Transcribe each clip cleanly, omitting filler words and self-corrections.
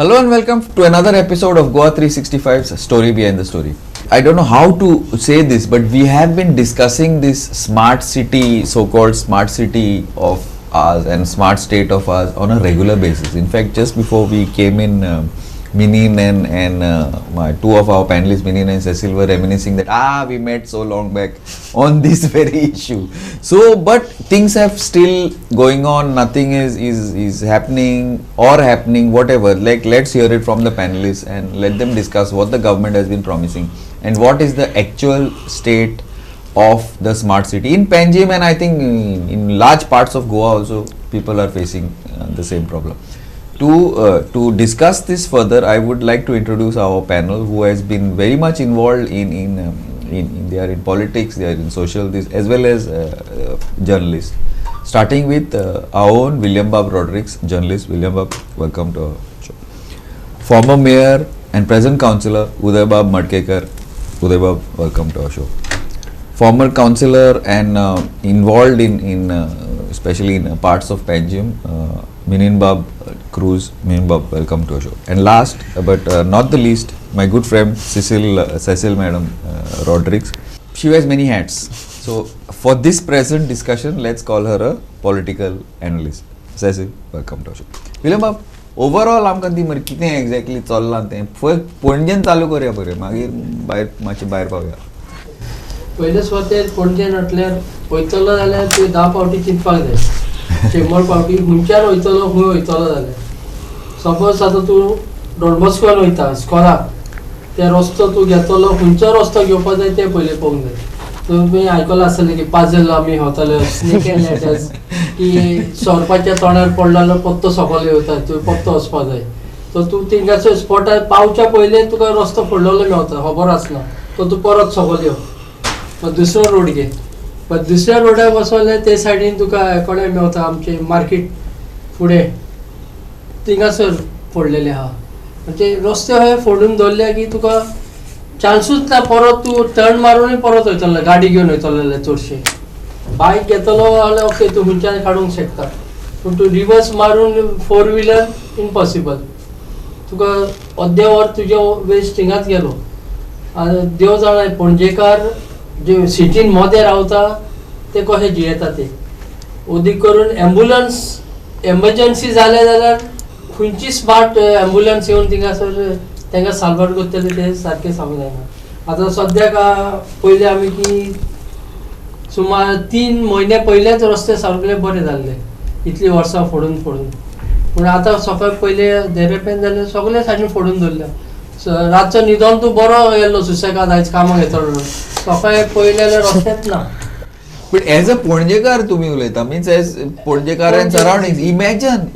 Hello and welcome to another episode of GOA365's Story Behind the Story. I don't know how to say this, but we have been discussing this smart city, so-called smart city of ours and smart state of ours on a regular basis. In fact, just before we came in, Minin and my two of our panelists, Minin and Cecil, were reminiscing that we met so long back on this very issue. So, but things have still going on. Nothing is happening or happening, whatever. Like, let's hear it from the panelists and let them discuss what the government has been promising and what is the actual state of the smart city in Panjim, and I think in large parts of Goa also people are facing the same problem. To discuss this further, I would like to introduce our panel, who has been very much involved they are in politics, they are in social, this as well as journalists. Starting with our own William Bob Rodrigues, journalist. William Bob, welcome to our show. Former mayor and present councillor Uday Bab Madkekar. Uday Bab, welcome to our show. Former councillor and involved in especially in parts of Panjim, Minin Bab Cruz. Minin Bab, welcome to our show. And last but not the least, my good friend Cecil Madam Rodrigues. She wears many hats. So for this present discussion, let's call her a political analyst. Cecil, welcome to our show. William Bab, overall आमकां ती मरे कितें exactly चल्लां तें पणजेन चालू करया बरें, मागीर मातशें भायर पावया. पयले स्वतें पणजेन म्हटल्यार वयतलो जाल्यार तुवें 10 पावटी चिंतपाक जाय. 100 पावटी खंयच्यान वयतलो खंय वयतलो जाल्यार. सपोज आतां तूं डॉनबॉस्कोन वयता इस्कॉलाक, ते रस्तो तूं घेतलो खंयचो रस्तो घेवपाक जाय तें पयलें पळोवंक जाय. तुमी आयकलां आसतलें की पाजल आमी वताले स्नेक एंड लॅडर्स, की सोरपाच्या तोंडार पडलेलो पत्तो सकयल येवता, तुवें पत्तो वचपाक जाय. तो तूं थिंगासर स्पॉटार पावच्या पयलें तुका रस्तो पडलेलो मेवता, खबर आसना, तो तूं परत सकयल यो, मागीर दुसरो रोड घे. पण दुसऱ्या रोडार वचले ते सायडीन तुका कोणे मेवता आमचे मार्केट फुडें, थिंगासर फोडलेले आहा. म्हणजे रस्ते हे फोडून दवरले की तुका चान्सूच ना परत तूं टर्न मारूनय परत वयतलो, गाडी घेवन वयतलो चडशे. बायक घेतलो जाल्यार ओके तूं खंयच्यान काडूंक शकता, पूण तूं रिवर्स मारून 4 व्हिलर इम्पॉसिबल. तुका अर्दे वर तुजे वेस्ट थिंगाच गेलो. आनी देव जाणा पणजेकार जे सिटीन मोदें रावता ते कशे जियेता ते. उदीक करून एम्बुलन्स एमर्जन्सी जाले जाल्यार खंयची स्मार्ट एम्बुलन्स येवन थिंगासर तांकां साल्वार करतले ते सारकें सांगूंक जायना. आतां सद्याक पयलीं आमी की सुमार 3 म्हयने पयलेच रस्ते सगळे बरे जाल्ले, इतलीं वर्सां फोडून पूण आतां सकाळ पयले देरेपेन जाल्यार सगळे सायडीन फोडून दवरल्या. रातचो न्हिदोन तूं बरो येयल्लो सुसेगाद आयज कामाक येतलो, सकाळी पयले जाल्यार रस्तेच ना. बट एज अ पणजेकार तुमी उलयता, मीन्स एज पणजेकार एंड सरावंडिंग्स,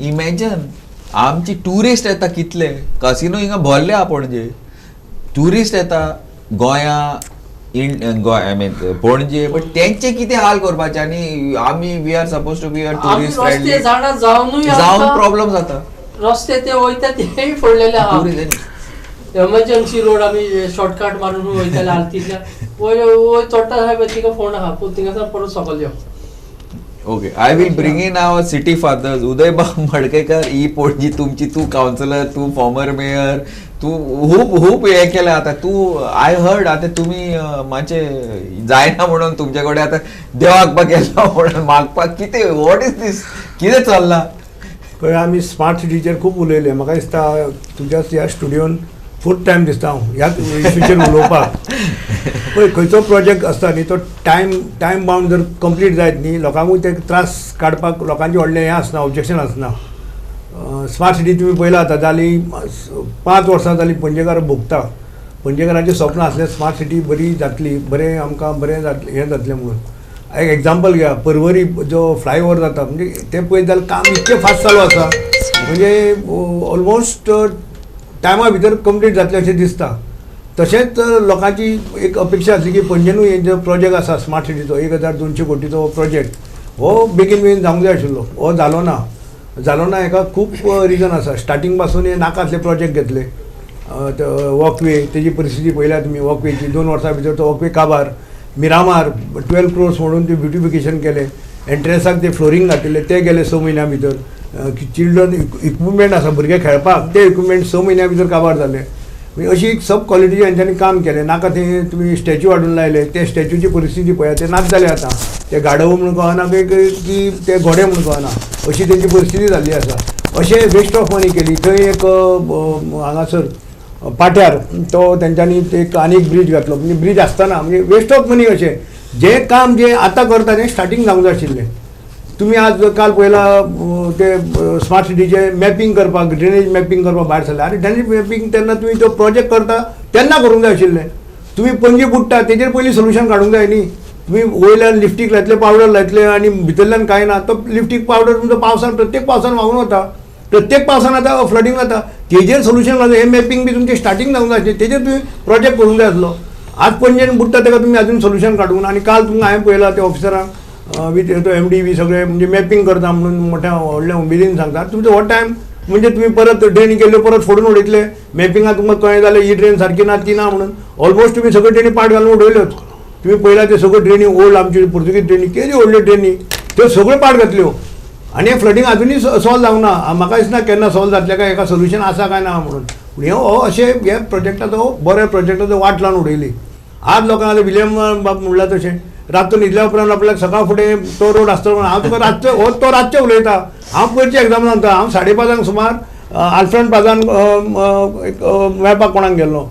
इमॅजिन आमची टुरिस्ट येता कितले, कसिनो हिंगा भरले आहा पणजे, टुरिस्ट येता गोंया आय मीन पणजे, बट तेंचे कितें हाल करपाचे. आनी आमी we are suppose to be a tourist friendly, जावन प्रॉब्लेम जाता. रस्ते ते वयता तेय फोडलेले आहा. एमर्जन्सी रोड आमी शॉर्टकट मारून वयताले आलतीतल्या वय चोडटा जाल्यार तिका फोन आहा, पूण थिंगासर परत सकयल यो. Okay, I will bring in our city fathers. Uday Bab Madkaikar, ही पणजी तुमची, तू काउन्सिलर, तू फॉर्मर मेयर, तू खूप हे केलं. आता तू आय हर्ड आता तुम्ही मातशे जायना म्हणून तुमचे कडेन आता देवाक गेलो म्हणून मागपाक, कितें वॉट इज दीस, कितें चल्ला? पळय आमी स्मार्ट सिटीचेर खूब उलयले. म्हाका दिसता तुज्या ह्या स्टुडियोन फूल टायम दिसता हांव ह्याच इश्यूचेर उलोवपाक. पळय खंयचो प्रोजेक्ट आसता न्ही तो टायम बाउंड जर कंप्लीट जायत न्ही, लोकांकूय ते त्रास काडपाक लोकांचें व्हडलें हें आसना, ऑब्जेक्शन आसना. स्मार्ट सिटी तुमी पळयला आतां जाली 5 वर्सां जालीं पणजेकार भोगता. पणजेकारांचें स्वप्न आसलें स्मार्ट सिटी बरी जातली, बरें आमकां बरें जातलें हें जातलें म्हणून. एक एग्जाम्पल घेया, परवरी जो फ्लायओवर जाता म्हणजे ते पळयत जाल्यार काम इतकें फास्ट चालू आसा, म्हणजे ऑलमोस्ट टायमा भितर कंप्लीट जातलें अशें दिसता. तशेंच लोकांची एक अपेक्षा आसली की पणजेनूय हे जो प्रोजेक्ट आसा स्मार्ट सिटीचो 1200 कोटीचो प्रोजेक्ट, हो बेगीन जावंक जाय आशिल्लो, हो जालो ना. हाका खूब रिजन आसा. स्टार्टींग पासून हे नाका आसले प्रोजेक्ट घेतले. वॉकवे तेजी परिस्थिती पळयल्या तुमी, वॉकवेची 2 वर्सां भितर तो वॉकवे काबार. मिरामार 12 crores म्हणून ते ब्युटिफिकेशन केलें, एंट्रन्साक ते फ्लोरींग घातिल्लें ते गेले 6 म्हयन्या भितर. चिल्ड्रन इक्विपमेंट आसा भुरगे खेळपाक ते इक्विपमेंट 6 म्हयन्या भितर काबार जाले. म्हणजे अशी एक सब क्वॉलिटीचे हेंच्यांनी काम केलें. नाका ते तुमी स्टॅच्यू हाडून लायले, ते स्टॅच्यूची परिस्थिती पळयात, ते नाच जाले आतां. ते गाडव म्हणून कळना की ते घोडे म्हणून कळना, अशी तेंची परिस्थिती जाल्ली आसा. अशें वेस्ट ऑफ मनी केली. थंय एक हांगासर पाट्यार तो तेंच्यांनी एक आनी एक ब्रीज घातलो. म्हणजे ब्रीज आसतना म्हणजे वेस्ट ऑफ मनी अशें जे काम जे आतां करता तें स्टार्टींग जावंक जाय आशिल्लें. तुम्ही आज काल पळयला ते स्मार्ट सिटीचे मॅपिंग करपाक, ड्रेनेज मॅपिंग करपाक भायर सरले. आनी ड्रेनेज मॅपिंग तेन्ना तुमी तो प्रोजेक्ट करता तेन्ना करूंक जाय आशिल्लें. तुमी पणजी बुडटा तेजेर पयलीं सोल्युशन काडूंक जाय न्ही. तुम्ही वयल्यान लिफ्टीक लायतले, पावडर लायतले आनी भितरल्यान कांय ना. तो लिफ्टीक पावडर तुमचो पावसान प्रत्येक पावसान व्हांवून वता, प्रत्येक पावसान आतां फ्लडींग जाता. तेजेर सोल्युशन घालता. हे मॅपिंग बी तुमचें स्टार्टींग जावंक जाय आशिल्लें. तेजेर तुमी प्रोजेक्ट करूंक जाय आसलो. आज पणजेन बुडटा ताका तुमी अजून सोल्युशन काडूंक ना. आनी काल तुमकां हांवें पळयला ते ऑफिसरांक विथ तो MD बी सगळे म्हणजे मॅपिंग करता म्हणून मोठ्या व्हडल्या उमेदीन सांगता. तुमचो हो टायम म्हणजे तुम्ही परत ड्रेनी केल्यो, परत फोडून उडयतले. मॅपिंगाक तुमकां कळ्ळें जालें ही ड्रेन सारकी ना, ती ना म्हणून ऑलमोस्ट तुमी सगळ्यो ड्रेनी पाड घालून उडयल्योच. तुम्ही पळयला ते सगळ्यो ड्रेनी ओल्ड आमची पुर्तुगीज ड्रेनी केदी व्हडल्यो ड्रेनी त्यो सगळ्यो पाड घातल्यो. आनी हे फ्लडींग अजुनूय सॉल्व जावंक ना. म्हाका दिसना केन्ना सॉल्व जातलें काय, हेका सोल्युशन आसा काय ना म्हणून. पूण हो अशें हे प्रोजेक्टाचो बऱ्या प्रोजेक्टाचो वाट लावन उडयली. आज लोकांक आतां विलियम बाब म्हणला तशें रातून न्हिदल्या उपरांत आपल्याक सकाळ फुडें तो रोड आसतलो म्हणून हांव तुका रातचो हो तो रातचें उलयता. हांव पयरची एग्जाम सांगता. हांव 5:30 सुमार आल्फ्रंड पाजान मेळपाक कोणाक गेल्लो.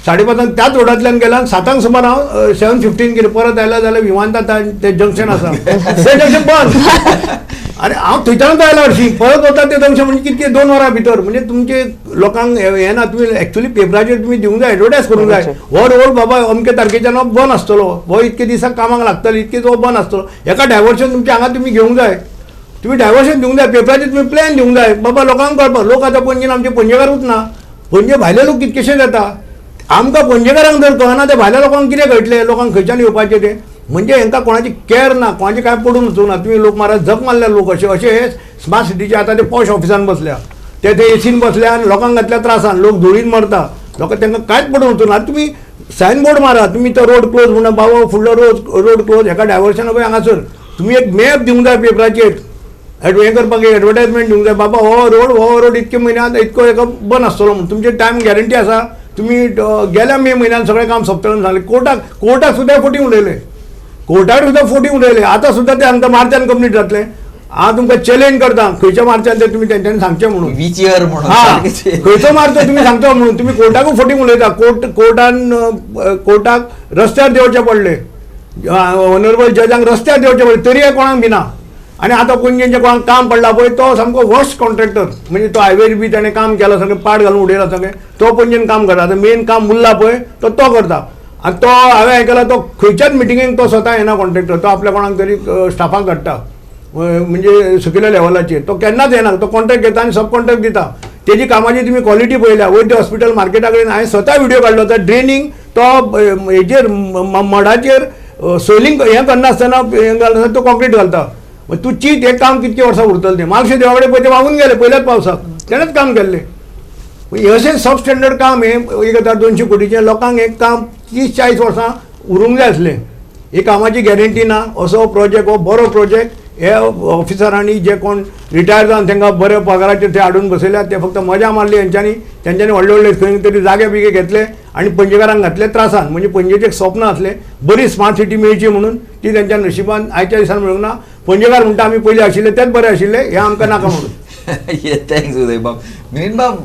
5:30 त्याच रोडांतल्यान गेला. 7 सुमार हांव 7:15 गेलो. परत आयला जाल्यार विमानतळ ते जंक्शन आसा ते जंक्शन बंद. आनी हांव थंयच्यानूच आयला हरशीं. परत वता ते जंक्शन म्हणजे कितके 2 वरां भितर. म्हणजे तुमचे लोकांक हें ना. तुमी एक्चुअली पेपराचेर तुमी दिवंक जाय, एडवर्टायज करूंक जाय. हो रोड बाबा अमके तारखेच्यान हो बंद आसतलो, हो इतके दिसाक कामाक लागतलो, इतके तो बंद आसतलो. हेका डायवर्शन तुमच्या हांगा तुमी घेवंक जाय. तुमी डायवर्शन दिवंक जाय. पेपराचेर तुमी प्लॅन दिवंक जाय. बाबा लोकांक कळपाक. लोक आतां पणजेन आमचे पणजेकारूच ना. पणजे भायले लोक कितकेशेच येता. आमकां पणजेकारांक जर कळना ते भायल्या लोकांक कितें कळटलें, लोकांक खंयच्यान येवपाचें तें. म्हणजे हांकां कोणाची कॅर ना, कोणाचें काय पडून वचूंक ना. तुमी लोक म्हाराज झक मारल्या लोक अशे हे स्मार्ट सिटीचे आतां ते पॉश ऑफिसान बसल्या, ते एसीन बसल्या आनी लोकांक घातल्या त्रासान. लोक धुळीन मरता, लोक तांकां कांयच पडून वचूंक ना. तुमी सायनबोर्ड मारा, तुमी तो रोड क्लोज म्हणून बाबा फुडलो रोड क्लोज, हेका डायवर्शन पळय हांगासर. तुमी एक मॅप दिवंक जाय पेपराचेर, हें करपाक एक एडवर्टायजमेंट दिवंक जाय. बाबा हो रोड इतके म्हयन्यांत इतको हेका बंद आसतलो म्हणून. तुमचे टायम गॅरंटी आसा. तुम्ही गेल्या मे म्हयन्यान सगळें काम सोंपतलें सांगलें. कोर्टाक सुद्दां फोटींग उडयले. कोर्टार सुद्दां फोटींग उडयले. आतां सुद्दां ते हांगा मार्चान कंप्लीट जातलें. हांव तुमकां चॅलेंज करता, खंयच्या मार्चान ते तुमी तेंच्यांनी सांगचें म्हणून. विच इयर म्हणून खंयचो मार्चो तुमी सांगचो म्हणून. तुमी कोर्टाकूय फोटींग उलयता. कोर्टाक रस्त्यार देंवचें पडलें. ऑनरेबल जजांक रस्त्यार देंवचें पडलें, तरी कोणाक भिना. आनी आतां पणजेंचें कोणाक काम पडला पळय तो सामको वर्स्ट कॉन्ट्रॅक्टर. म्हणजे तो हायवेर बी ताणें काम केलां सगळें पाड घालून उडयलां सगळें. तो पणजेन काम करता. आतां मेन काम उरला पळय तो करता. आनी तो हांवें आयकलां तो खंयच्याच मिटिंगेक तो स्वता येना कॉन्ट्रॅक्टर. तो आपल्या कोणाक तरी स्टाफाक धाडटा, म्हणजे सकयल्या लेवलाचेर. तो केन्नाच येना. तो कॉन्ट्रॅक्ट घेता आनी सब कॉन्ट्रॅक्ट दिता. तेजी कामाची तुमी क्वॉलिटी पळयल्या. वयर ते हॉस्पिटल मार्केटा कडेन हांवें स्वता व्हिडिओ काडलो. तो ड्रेनींग तो हेजेर मडाचेर सोलिंग हें करनासतना तो कॉन्क्रीट घालता. तूं चीत हे काम कितके वर्सां उरतलें तें. म्हापशे देवा कडेन पळय ते व्हांवून गेले पयल्याच पावसाक. तेणेच काम केल्लें. अशें सब स्टँडर्ड काम हें 1,200 कोटीचें. लोकांक हें काम 30-40 वर्सां उरूंक जाय आसलें. हे कामाची गॅरंटी ना. असो प्रोजेक्ट हो बरो प्रोजेक्ट हे ऑफिसरांनी जे कोण रिटायर जावन तांकां बऱ्या पगाराचेर ते हाडून बसयल्यात. ते फक्त मजा मारली तेंच्यांनी व्हडले व्हडले खंय तरी जागे बिगे घेतले आनी पणजेकारांक घातले त्रासान. म्हणजे पणजेचें एक स्वप्न आसलें बरी स्मार्ट सिटी मेळची म्हणून. ती तेंच्या नशिबान आयच्या दिसान मेळूंक ना. पणजेकार म्हणटा आमी पयलीं आशिल्ले तेच बरे आशिल्ले, हे आमकां नाका म्हणून. थँक्स उदय बाब. मिलिंद बाब,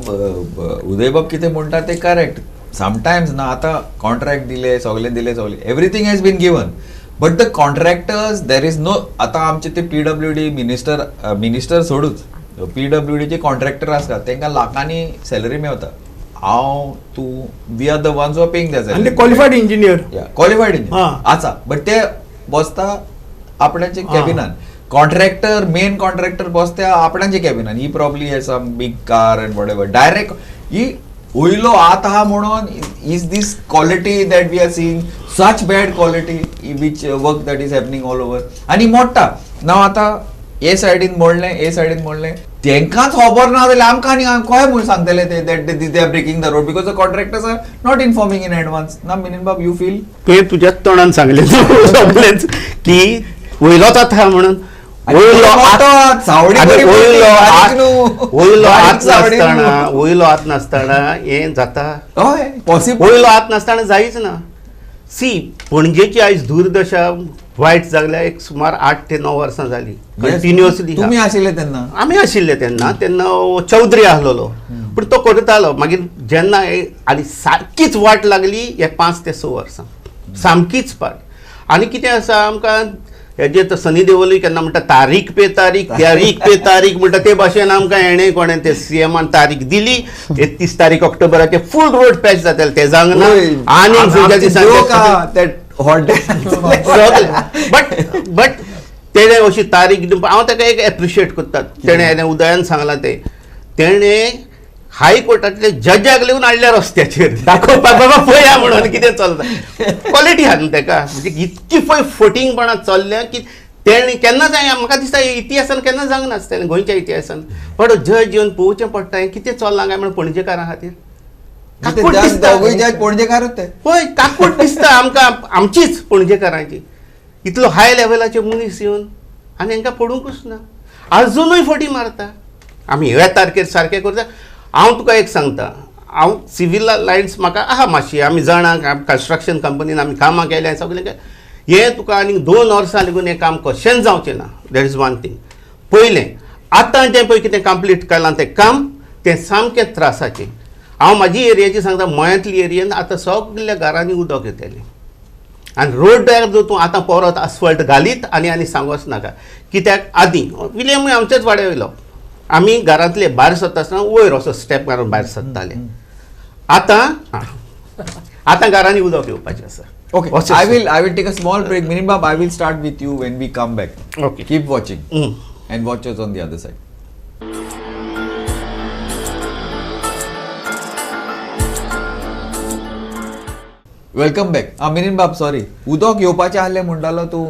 उदय बाब कितें म्हणटा ते करेक्ट. समटायम्स ना आतां कॉन्ट्रॅक्ट दिले सगळे everything has been given, but the contractors there is no. आता आमचे ते PWD मिनिस्टर सोडूच, PWDचे कॉन्ट्रॅक्टर आसतात तांकां लाखांनी सॅलरी मेळटा. हांव तूं we are the ones who are paying that salary. Qualified engineer आसा, बट ते बसता आपणाचे कॅबिनान. कॉन्ट्रॅक्टर मेन कॉन्ट्रॅक्टर बसता आपणाचे कॅबिनान. He probably has some big car and whatever. Direct ही वयलो आत आहा म्हणून is this quality that we are seeing, such bad quality which work that is happening all over. आनी मोडटा ना. आतां ए सायडीन मोडलें तेंकांच खबर ना जाल्यार आमकां आनी कशें म्हूण सांगतले ते that they are breaking the road because the contractors are not informing in advance. ना मिलिंद बाब, यू फील तुवें तुज्याच तोंडान सांगलें सगळेंच की वयलोच आतां म्हणून. वयलो आत नासतना हें जाता, वयलो आत नासतना जायच ना. सी पणजेची आयज दुर्दशा वायट जाल्ल्या एक सुमार 8 ते 9 वर्सां जाली कंटिन्युअसली. तुम्ही आशिल्ले तेन्ना? आमी आशिल्ले तेन्ना चौधरी आसलोलो, पूण तो करतालो. मागीर जेन्ना आनी सारकीच वाट लागली हे 5 ते 6 वर्सां सामकीच पाड. आनी कितें आसा आमकां हेजे सनी देओलूय केन्ना म्हणटा तारीख पे तारीख म्हणटा ते भाशेन आमकां हेणें कोणें ते सीएमान तारीख दिली 31 तारीख ऑक्टोबराचे फूल रोड पॅच जाताले, ते जावंक ना. आनी बट तेणे अशी तारीख दिवप हांव ताका एक एप्रिशिएट करता. तेणे उदयान सांगलां तेणे हायकोर्टातले जजाक लेवन हाडल्या रस्त्याचेर दाखोवपाक बाबा पळया म्हणून कितें चलता. क्वॉलिटी आहा न्हू ताका, म्हणजे इतकी फटींगपणां चल्ल्या की तेणे केन्ना म्हाका दिसता इतिहासान केन्ना जावंक नासतलें गोंयच्या इतिहासान. बट जज येवन पळोवचें पडटा हें कितें चल्लां काय म्हणून पणजेकारां खातीर. पणजेकारूच ते पळय काकूट दिसता आमकां आमचीच पणजेकारांची. इतलो हाय लेवलाचे मनीस येवन आनी हांकां पडूंकूच ना, आजुनूय फटी मारता. आमी ह्या तारखेर सारकें करता. हांव तुका एक सांगता, हांव सिवील लायन्स म्हाका आहा मातशी, आमी जाणा कन्स्ट्रक्शन कंपनीन आमी कामां केल्या सगळें हें तुका आनीक 2 वर्सां लागून हें काम कशेंच जावचें ना. That is one thing. पयलें आतां जें पळय कितें कंप्लीट केलां तें काम तें सामकें त्रासाचें. हांव म्हाजी एरियाची सांगता, मयांतली एरियेन आतां सगळ्या घरांनी उदक येतलें. आनी रोड जर तूं आतां परत आसफल्ट घालीत आनी सांगोच नाका. कित्याक आदीं विलियमूय आमचेच वाड्या वयलो, आमी घरांतले भायर सरता आसतना वयर असो स्टेप मारून भायर सरताले. आतां घरांनी उदक येवपाचें आसा. Okay, I will take a small break. Minibab, I will start with you when we come back. Okay. Keep watching and watch us on the other side. Welcome back. मिनिनबाब सॉरी, उदक येवपाचें आहलें म्हणटालो तूं.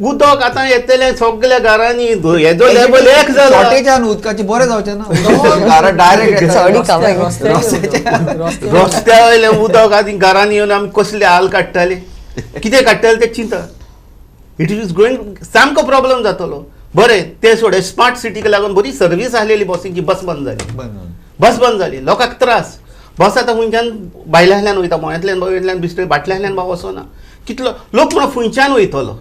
उदक आतां येतलें सगळ्या घरांनी. हेजो लेवल एक जालो. शॉर्टेजान उदकाचें बरें जावचें ना. घरा डायरेक्ट रस्त्या वयलें उदक आनी घरांनी येवन आमी कसले हाल काडटाले, कितें काडटाले तें चिंता. इट इज गोईंग सामको प्रॉब्लेम जातलो. बरें तें सोड, स्मार्ट सिटीक लागून बरी सर्वीस आहलेली बसींची, बस बंद जाली. लोकांक त्रास. बस आतां खंयच्यान भायल्यान वयता, मोयांतल्यान वयल्यान बिस्टे बाटल्यातल्यान वचना. कितलो लोक म्हणून खंयच्यान वयतलो.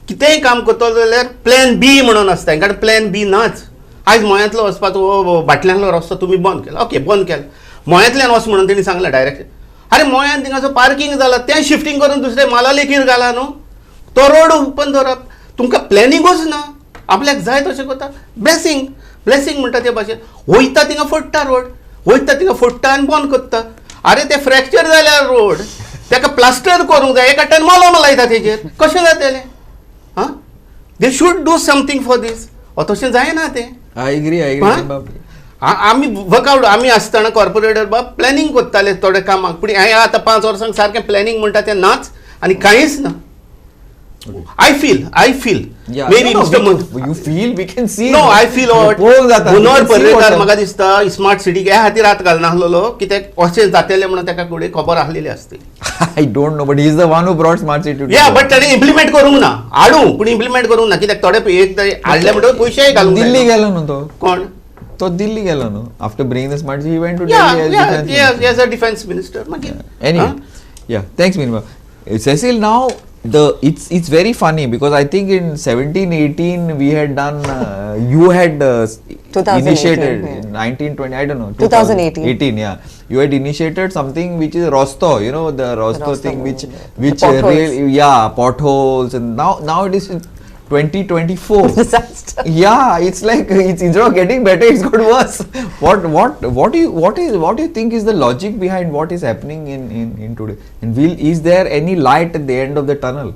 कितेंय काम करतलो जाल्यार प्लॅन बी म्हणून आसता. हांकां प्लॅन बी नाच. आयज मोयांतलो वचपाचो बाटल्यांतलो रस्तो तुमी बंद केलो. ओके बंद केलो. मोयांतल्यान वच म्हणून तेणी सांगलें डायरेक्ट. अरे मोयांत थिंगाचो पार्किंग जाला तें शिफ्टिंग करून दुसरे माला लेखीर घाला न्हू. तो रोड ओपन दवरप. तुमकां प्लॅनिंगूच ना. आपल्याक जाय तशें करता. ब्लेसिंग म्हणटा ते भाशेन वयता थिंगा फोडटा रोड, वयता थिंगा फोडटा आनी बंद करता. अरे ते फ्रॅक्चर जाल्यार रोड ताका प्लास्टर करूंक जाय, एका टायम मॉलम लायता तेजेर. कशें जातलें? हां, they should do something for this. तशें जायना तें. I agree. आमी वर्कआउट आमी आसतना कॉर्पोरेटर बाब प्लॅनिंग करताले थोडे कामाक, पूण हांवें आतां 5 वर्सांक सारकें प्लॅनिंग म्हणटा तें नाच आनी कांयच ना. I feel yeah, maybe no, Mr. you feel, we can see. No, I feel Gunor Parrekar म्हाका दिसता स्मार्ट सिटी ह्या खातीर हात घालना आसलेलो कित्याक अशें जातलें म्हणून ताका फुडें खबर आसलेली आसतली. I don't know, but he is the one who brought smart city. Yeah, but ताणें इम्प्लिमेंट करूंक ना. हाडूं पूण इम्प्लिमेंट करूंक ना. कित्याक थोडे एक हाडले म्हणटकीर पयशेय घालूंक जाय. दिल्ली गेलो न्हू तो. कोण तो दिल्ली गेलो न्हू. After bringing the smart city he went to Delhi as a defense minister. Anyway, yeah, thanks Minima. Cecil, now it's very funny because I think in 17-18 we had done you had initiated in 1920 I don't know 2018 yeah, you had initiated something which is Rosto, you know, the Rosto thing which potholes. really, yeah, potholes, and now it is 2024. Disaster. Yeah, it's like it's instead of getting better, it's got worse. What do you think is the logic behind what is happening in today? And is there any light at the end of the tunnel?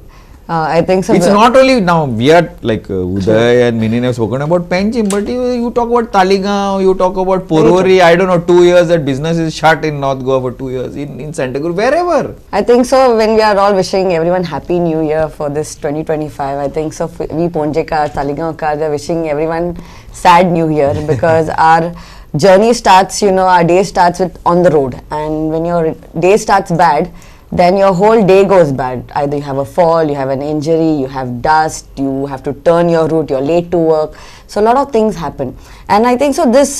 I think so. It's not only now we are like Uday and Minin have spoken about Panjim, but you talk about Taligaon, you talk about Porori. I don't know, 2 years that business is shut in North Goa for 2 years in Santa Cruz, wherever. I think so. When we are all wishing everyone happy New Year for this 2025, I think so. We Ponjekar, Taligaonkar are wishing everyone sad New Year because our journey starts, our day starts with on the road, and when your day starts bad, then your whole day goes bad. Either you have a fall, you have an injury, you have dust, you have to turn your route, you're late to work. So a lot of things happen. And I think so this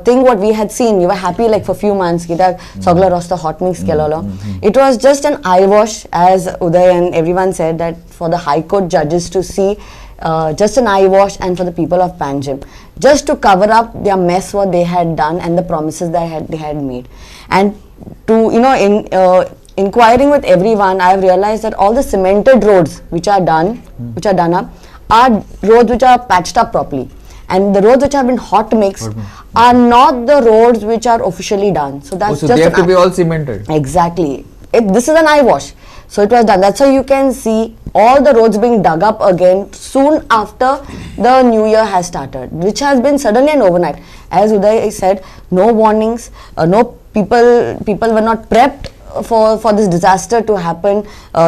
thing what we had seen, you were happy like for few months, kita sogla rosta hot mix kelalo. It was just an eye wash, as Uday and everyone said, that for the High Court judges to see just an eye wash, and for the people of Panjim, just to cover up their mess what they had done and the promises they had made. And to, you know, in inquiring with everyone, I have realized that all the cemented roads which are done, which are done up, are roads which are patched up properly. And the roads which have been hot mixed are not the roads which are officially done. So that's so just they have to be all cemented. Exactly. This is an eye wash. So it was done. That's how you can see all the roads being dug up again soon after the new year has started, which has been suddenly and overnight. As Uday said, no warnings, no people were not prepped for this disaster to happen.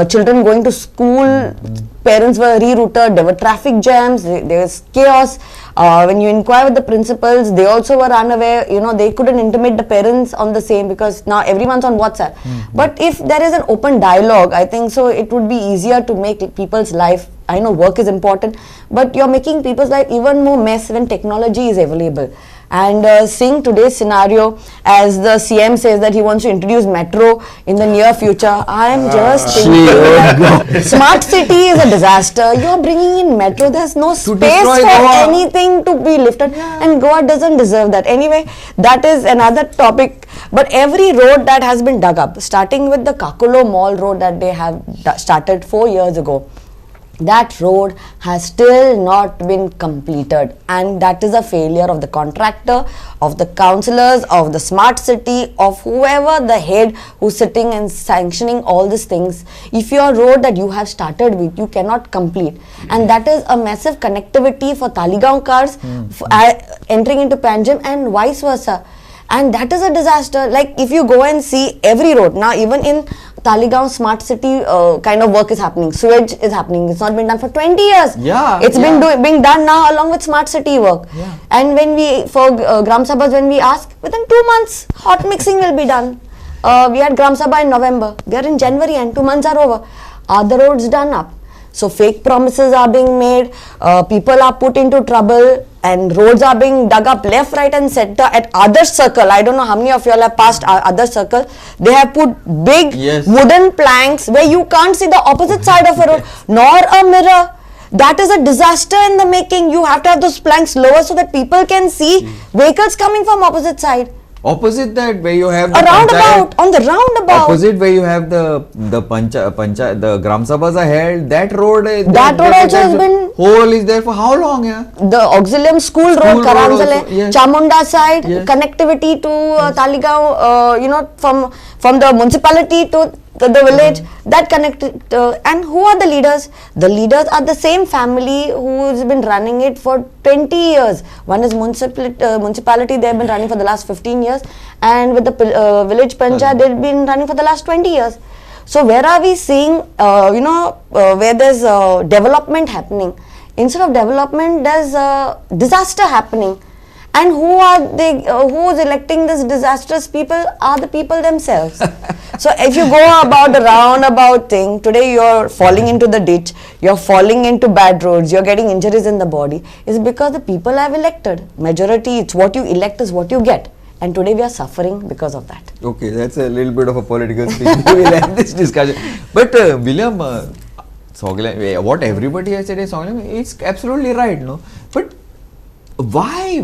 Children going to school, parents were rerouted, there were traffic jams, there was chaos. When you inquire with the principals, they also were unaware, you know, they couldn't intimate the parents on the same, because now everyone's on WhatsApp. But if there is an open dialogue, I think so it would be easier to make people's life. I know work is important, but you're making people's life even more mess when technology is available. And seeing today's scenario, as the CM says that he wants to introduce metro in the near future, I am just thinking that smart city is a disaster. You're bringing in metro, there's no space for anything to be lifted, and Goa doesn't deserve that. Anyway, that is another topic. But every road that has been dug up, starting with the Kakulo Mall road that they have started 4 years ago, that road has still not been completed, and that is a failure of the contractor, of the councillors, of the smart city, of whoever the head who's sitting and sanctioning all these things. If your road that you have started with, you cannot complete, and that is a massive connectivity for Taligaon cars entering into Panjim and vice versa. And that is a disaster. Like if you go and see every road, now even in Taligaon smart city kind of work is happening, sewage is happening, it's not been done for 20 years. It's been being done now along with smart city work. And when we, for Gram Sabhas, when we ask, within 2 months, hot mixing will be done. We had Gram Sabha in November, we are in January and 2 months are over. Are the roads done up? So fake promises are being made, people are put into trouble, and roads are being dug up left, right and center. At Adarsh Circle, I don't know how many of you all have passed Adarsh Circle, they have put big wooden planks where you can't see the opposite side of a road, nor a mirror. That is a disaster in the making. You have to have those planks lower so that people can see vehicles coming from opposite side. Opposite that, where you have the roundabout, on the roundabout. Opposite where you have the the Gram Sabhas are held, that road also has been hole is there for how long? The Auxilium School Road, Karanzale, Chamunda side, connectivity to Taligaon, you know, from the municipality to the village, that connected. And who are the leaders? The leaders are the same family who's been running it for 20 years. One is municipality, they have been running for the last 15 years, and with the village panchayat, they've been running for the last 20 years. So where are we seeing, you know, where there's development happening? Instead of development, there's disaster happening. And who are they? Who is electing this disastrous people? Are the people themselves. So if you go about the roundabout thing, today you're falling into the ditch, you're falling into bad roads, you're getting injuries in the body, is because the people have elected. Majority, it's what you elect is what you get. And today we are suffering because of that. Okay, that's a little bit of a political speech. We will end this discussion. But William, what everybody has said is it's absolutely right, no? But why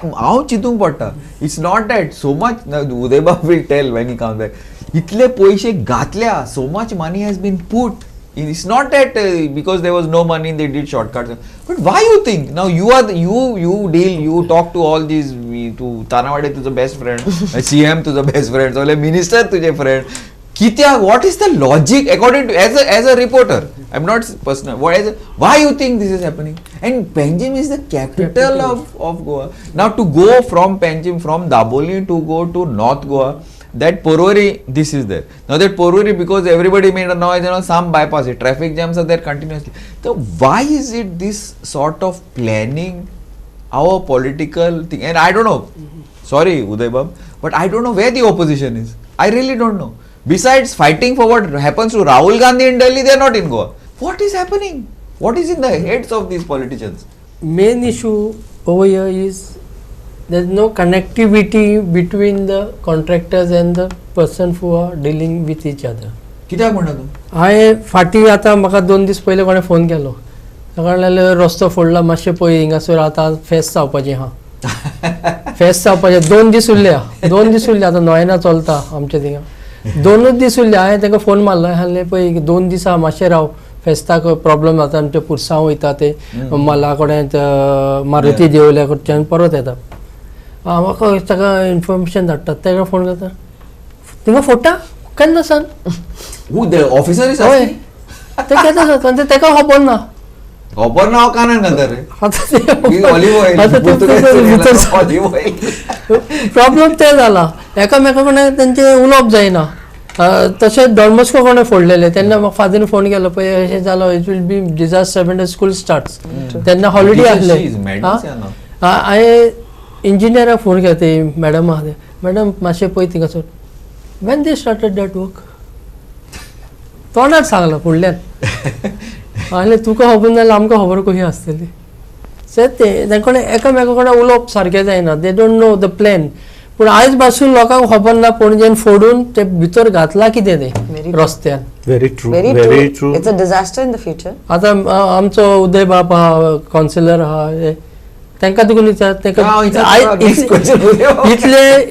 how chitung patta? It's not that so much. Udaybab will tell when he comes back. Itle poishe gatlya, so much money has been put. It's not that because there was no money they did shortcuts. But why you think? Now you are you talk to all these, to Tanawade to the best friend, CM to the best friend, so minister to the friend. What is the logic according to as a reporter? I'm not personal. Why you think this is happening? And Panjim is the capital of Goa. Now to go from Panjim, from Daboli to go to North Goa, that Porori, this is there. Now that Porori, because everybody made a noise, some bypass it. Traffic jams are there continuously. So why is it this sort of planning our political thing? And I don't know. Sorry, Udaybab, but I don't know where the opposition is. I really don't know. Besides fighting for what happens to Rahul Gandhi in Delhi, they are not in Goa. What is happening? What is in the heads of these politicians? Main issue over here is there's no connectivity between the contractors and the person who are dealing with each other. कित्याक म्हणटा तूं? हांवें फाटीं आतां म्हाका 2 दीस पयलीं कोणें phone केलो. ताका लागल्यार रस्तो फोडला मातशें पळय हिंगासर आतां फेस्त जावपाचें आहा. फेस्त जावपाचें 2 दीस उरले आहा. 2 दीस उरले आतां नोयना चलता आमच्या थिंगा. 2 दीस उरले. हांवें ताका फोन मारलो. हांवें पळय 2 दीस आहा मातशें राव. फेस्ताक प्रॉब्लेम जाता आनी ते पुरसांव वयता ते मला कडेन मारुती देवल्या कडच्यान परत येता. म्हाका ताका इन्फॉर्मेशन धाडटात. ताका फोन करता. थिंगा फोडटा केन्ना San? Who the officer is हय asking? ते केन्ना जाता आनी ताका खबर ना. खबर नाव कानान घालता रे. आतां olive oil. Olive oil. Problem ते जाला. एकामेका कडेन तेंचे उलोवप जायना. तशेंच डॉनबॉस्को कोणें फोडलेले तेन्ना म्हाका फादरीन फोन केलो पळय अशें जालो it will be disaster when the school starts. तेन्ना हॉलिडे आसले. हांवें इंजिनियराक फोन केलो ते मॅडम आहा ते मॅडम मातशें पळय थिंगासर when they started that work तोंडार सांगलो फुडल्यान. हांवें तुका खबर नाल्यार आमकां खबर कशी आसतली. सो तेंकडे एकामेका कडेन उलोवप सारकें जायना. They don't know the plan. पूण आयज पासून लोकांक खबर ना पणजेन फोडून ते भितर घातला कितें ते रस्त्यान. Very true. Very Very true. true. It's a disaster in the future. आतां आमचो उदय बाब आहा कावन्सिलर आहा तांकां तुका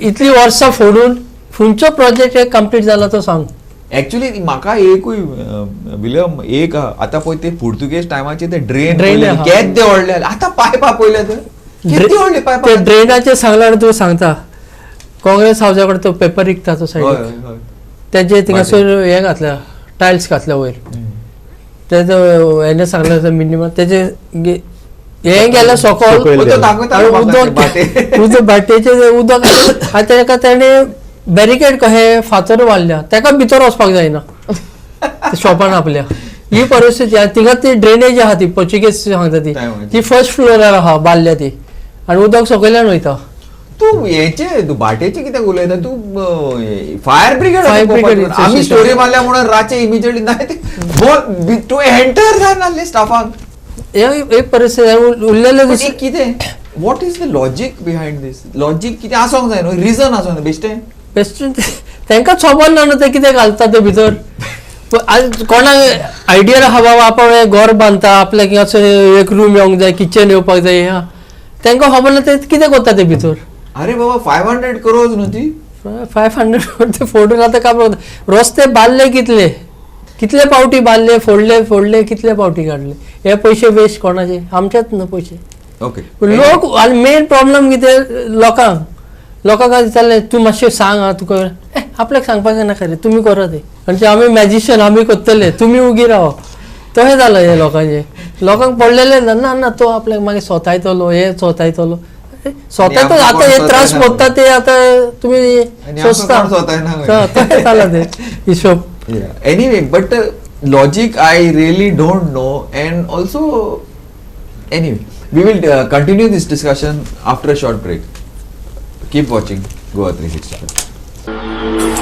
इतली वर्सां फोडून खंयचो प्रोजेक्ट एक कंप्लीट जाला तो सांग. ऍक्च्युली म्हाका एकूय विलियम एक आतां पळय ते पुर्तुगेज टायमाचे ते ड्रेन केद्दे व्हडले आतां पायपा पळयले तर कितली व्हडली पायपा. ते ड्रेनाचें सांगला आनी तुका सांगता काँग्रेस हावजा कडेन तो पेपर विकता तो सायडीक तेजे थिंगासर हें घातल्या टायल्स घातल्या वयर. तेजो हेणे सांगलें मिनिमम तेजे हें गेलें सकयल उदक बाटयेचें उदक आनी तेका तेणे बॅरिकेड कशें फातर वाडल्या ताका भितर वचपाक जायना शॉपान आपल्या. ही परिस्थिती आहा. थिंगा ती ड्रेनेज आहा ती पोर्चुगेज सांगता ती फर्स्ट फ्लोरार आहा बांदल्या ती आनी उदक सकयल्यान वयता. तू हेचे तू बाटेचे कित्याक उलयता तू फायर ब्रिगेड आमी स्टोरी मारल्या म्हणून रातचे इमिजिएटली नाही टू एंटर जाय स्टाफाक एक परिस्थिती उरलेले कितें what is the logic behind this. Logic कितें आसोंक जाय न्हू रिजन आसोंक जाय बेश्टें. तांकां खबर ना न्हू ते कितें घालता ते भितर. कोणाक आयडिया आहा बाबा आपण घर बांदता आपल्याक असं एक रूम येवंक जाय किचन येवपाक जाय तांकां खबर ना ते कितें करता ते भितर. अरे बाबा 500 crores न्हू ती 500 ते फोडून आतां काय रस्ते बांदले कितले कितले पावटी बांदले फोडले कितले पावटी काडले. हे पयशे वेस्ट कोणाचे आमचेच न्हू पयशे. ओके लोक मेन प्रॉब्लेम कितें लोकांक दिसतालें तूं मातशें सांग आं तुका आपल्याक सांगपाक नाका रे तुमी करा ते म्हणजे आमी मॅजिशियन आमी करतले तुमी उगी राव. तशें जालें हे लोकांचें. लोकांक पडलेले ना तो आपल्याक मागीर सोतायतलो हे सोतायतलो स्वतः आता हे त्रास पडता ते आता तुम्ही सोचता तशें जालां ते हिशोब. Anyway but logic I really don't know end also anyway we will continue this discussion after a short break. Keep watching GOA365.